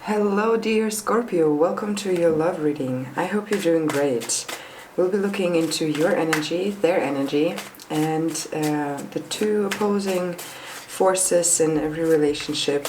Hello dear Scorpio, welcome to your love reading. I hope you're doing great. We'll be looking into your energy, their energy, and the two opposing forces in every relationship,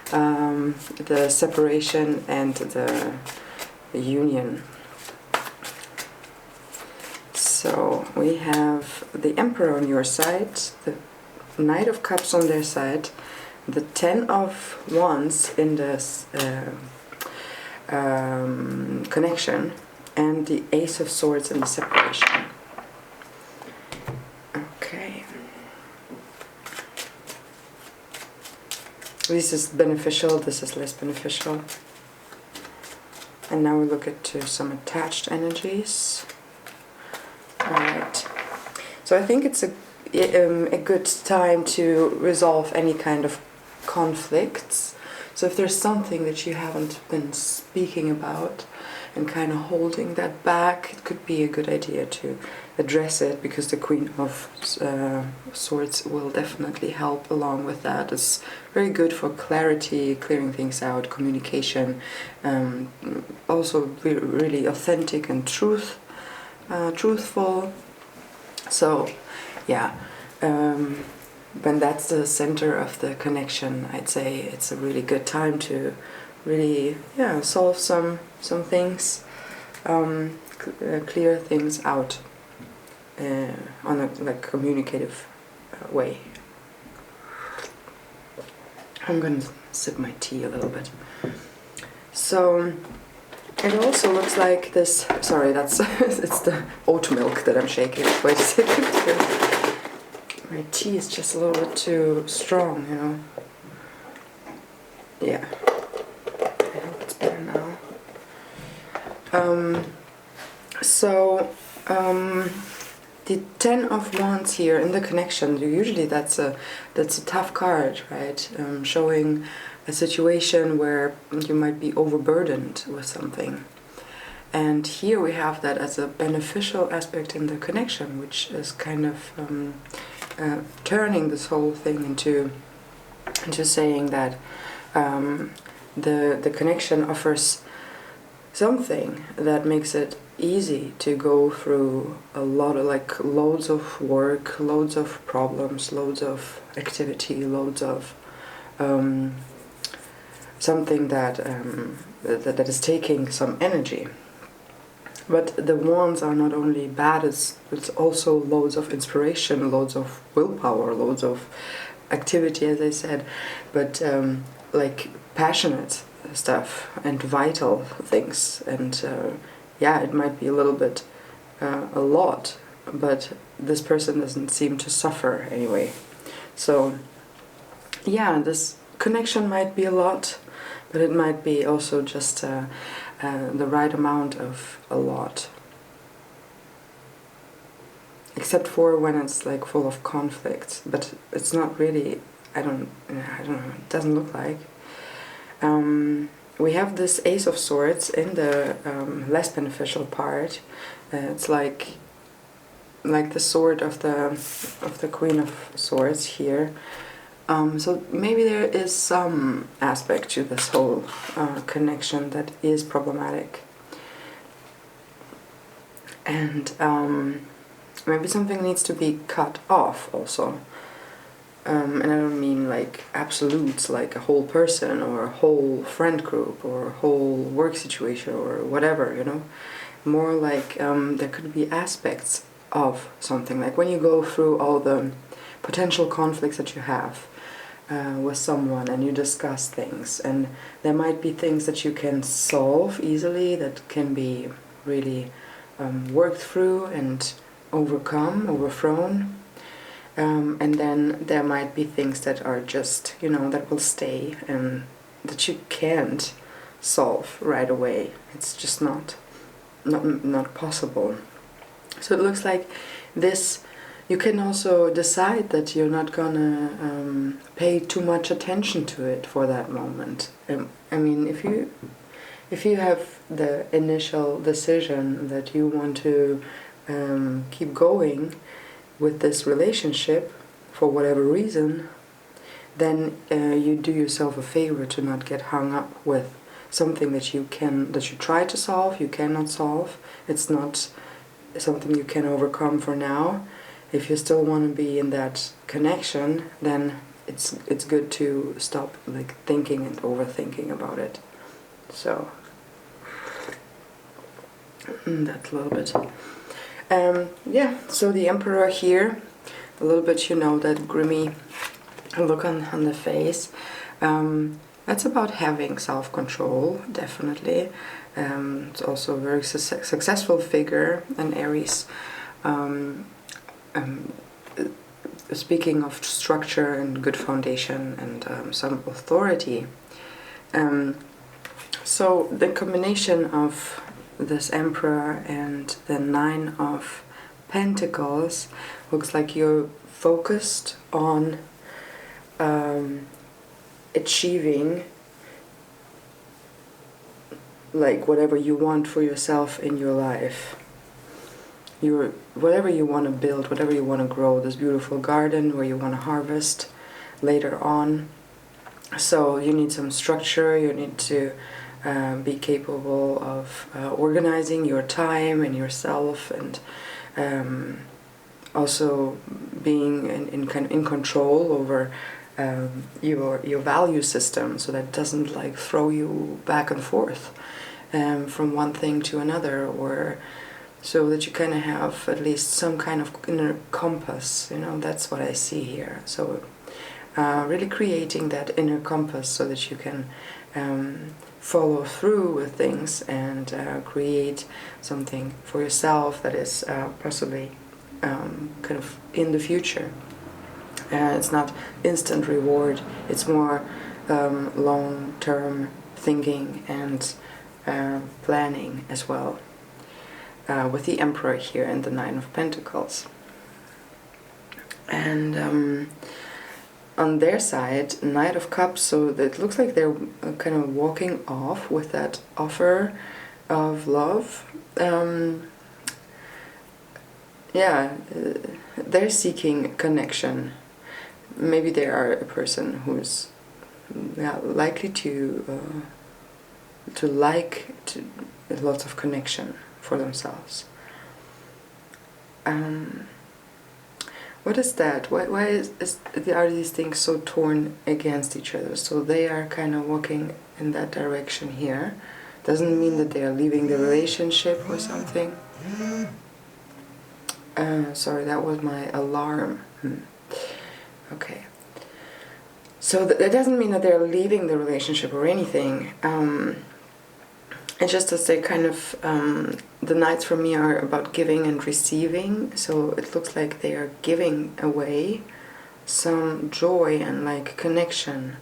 the separation and the union. So we have the Emperor on your side, the Knight of Cups on their side, the Ten of Wands in this connection, and the Ace of Swords in the separation. Okay. This is beneficial, this is less beneficial. And now we look at some attached energies. Alright. So I think it's a good time to resolve any kind of conflicts. So if there's something that you haven't been speaking about and kind of holding that back, it could be a good idea to address it, because the Queen of Swords will definitely help along with that. It's very good for clarity, clearing things out, communication, also really authentic and truthful. So yeah, when that's the center of the connection, I'd say it's a really good time to really solve some things, clear things out on a communicative way. I'm going to sip my tea a little bit. So it also looks like this. Sorry, that's it's the oat milk that I'm shaking. Wait a second. My tea is just a little bit too strong, you know. Yeah. I hope it's better now. The Ten of Wands here in the connection, usually that's a tough card, right? Showing a situation where you might be overburdened with something. And here we have that as a beneficial aspect in the connection, which is kind of turning this whole thing into saying that the connection offers something that makes it easy to go through a lot of loads of work, loads of problems, loads of activity, loads of something that is taking some energy. But the wands are not only bad, it's also loads of inspiration, loads of willpower, loads of activity, as I said, but like passionate stuff and vital things. And it might be a little bit a lot, but this person doesn't seem to suffer anyway. So yeah, this connection might be a lot, but it might be also just the right amount of a lot. Except for when it's like full of conflicts, but it's not really. I don't know. It doesn't look like. We have this Ace of Swords in the less beneficial part. It's like the sword of the Queen of Swords here. So maybe there is some aspect to this whole connection that is problematic. And maybe something needs to be cut off also. And I don't mean like absolutes, like a whole person or a whole friend group or a whole work situation or whatever, you know. More like there could be aspects of something. Like when you go through all the potential conflicts that you have with someone and you discuss things, and there might be things that you can solve easily, that can be really worked through and overthrown, and then there might be things that are just, you know, that will stay and that you can't solve right away. It's just not possible. So it looks like this. You can also decide that you're not gonna pay too much attention to it for that moment. I mean, if you have the initial decision that you want to keep going with this relationship for whatever reason, then you do yourself a favor to not get hung up with something that you try to solve, you cannot solve. It's not something you can overcome for now. If you still want to be in that connection, then it's good to stop like thinking and overthinking about it. So that's a little bit. Yeah, so the Emperor here, a little bit, you know, that grimy look on the face. That's about having self-control, definitely. It's also a very successful figure, an Aries. Speaking of structure and good foundation and some authority. So the combination of this Emperor and the Nine of Pentacles looks like you're focused on achieving like whatever you want for yourself in your life. Whatever you want to build, whatever you want to grow, this beautiful garden where you want to harvest later on. So you need some structure, you need to be capable of organizing your time and yourself, and also being in control over your value system, so that it doesn't like throw you back and forth from one thing to another, or so that you kind of have at least some kind of inner compass. You know, that's what I see here. So really creating that inner compass so that you can follow through with things and create something for yourself that is possibly kind of in the future. It's not instant reward, it's more long-term thinking and planning as well, with the Emperor here and the Nine of Pentacles. And on their side, Knight of Cups, so it looks like they're kind of walking off with that offer of love. They're seeking connection. Maybe they are a person who's likely to like lots of connection for themselves. What is that? Why are these things so torn against each other? So they are kind of walking in that direction here. Doesn't mean that they are leaving the relationship or something. Sorry, that was my alarm. Okay. So that doesn't mean that they're leaving the relationship or anything. It's just that they kind of, the Knights for me are about giving and receiving. So it looks like they are giving away some joy and like connection.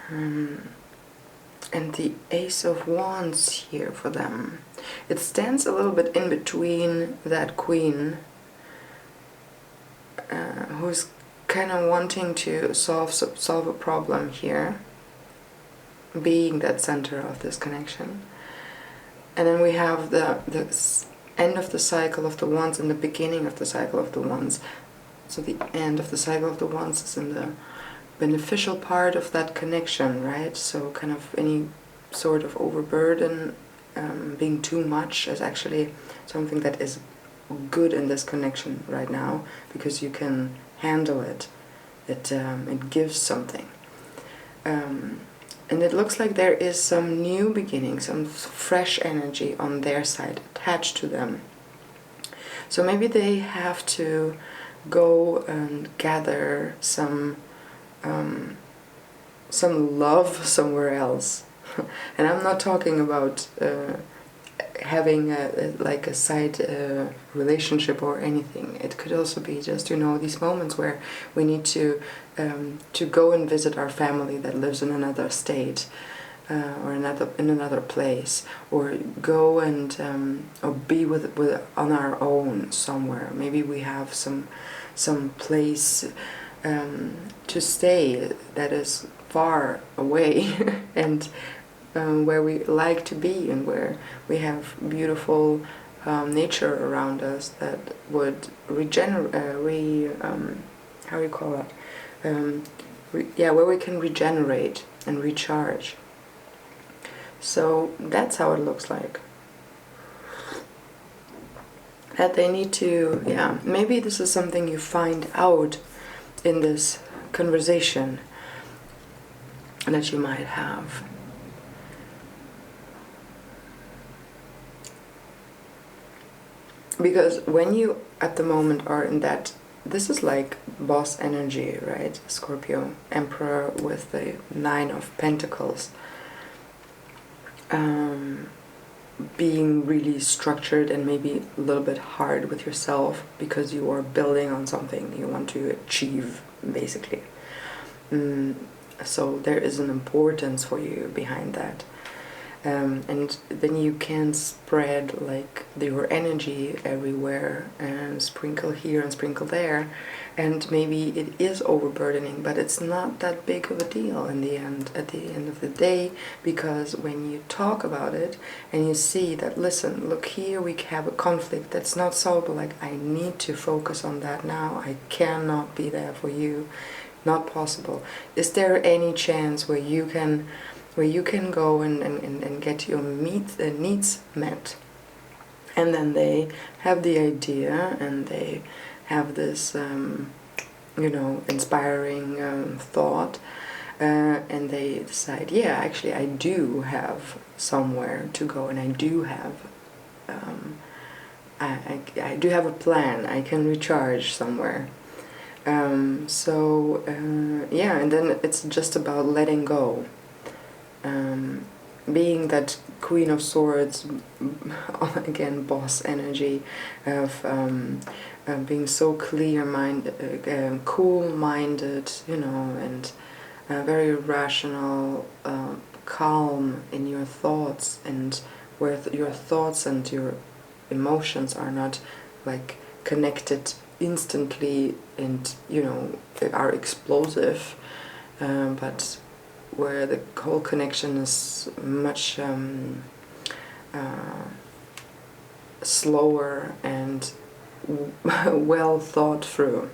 And the Ace of Wands here for them. It stands a little bit in between that Queen, who's kind of wanting to solve a problem here, being that center of this connection. And then we have the end of the cycle of the Wands and the beginning of the cycle of the Wands. So the end of the cycle of the Wands is in the beneficial part of that connection, right? So kind of any sort of overburden, being too much, is actually something that is good in this connection right now, because you can handle it. It gives something. And it looks like there is some new beginning, some fresh energy on their side attached to them. So maybe they have to go and gather some love somewhere else. And I'm not talking about having a side relationship or anything. It could also be just, these moments where we need to go and visit our family that lives in another state, or in another place, or go and or be with on our own somewhere. Maybe we have some place to stay that is far away and where we like to be, and where we have beautiful nature around us that would regenerate, where we can regenerate and recharge. So that's how it looks like. That they need to, yeah, maybe this is something you find out in this conversation that you might have. Because when you at the moment are in that, this is like boss energy, right? Scorpio, Emperor with the 9 of Pentacles. Being really structured and maybe a little bit hard with yourself because you are building on something you want to achieve, basically. So there is an importance for you behind that. And then you can spread like your energy everywhere and sprinkle here and sprinkle there, and maybe it is overburdening, but it's not that big of a deal in the end, at the end of the day, because when you talk about it and you see that, listen, look, here we have a conflict that's not solvable, like I need to focus on that now, I cannot be there for you, not possible. Is there any chance where you can go and get your needs met? And then they have the idea and they have this, inspiring thought, and they decide, yeah, actually I do have somewhere to go, and I do have, I do have a plan, I can recharge somewhere. Yeah, and then it's just about letting go. Being that Queen of Swords, again, boss energy of being so clear-minded, cool-minded, and very rational, calm in your thoughts, and where your thoughts and your emotions are not like connected instantly and are explosive, but where the whole connection is much slower and well thought through.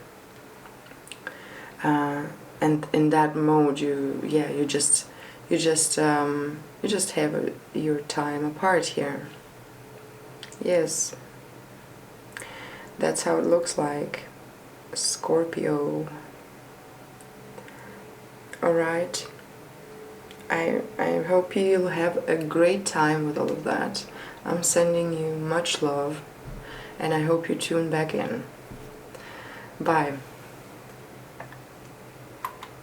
And in that mode, you just have your time apart here. Yes, that's how it looks like, Scorpio. All right. I hope you'll have a great time with all of that. I'm sending you much love, and I hope you tune back in. Bye.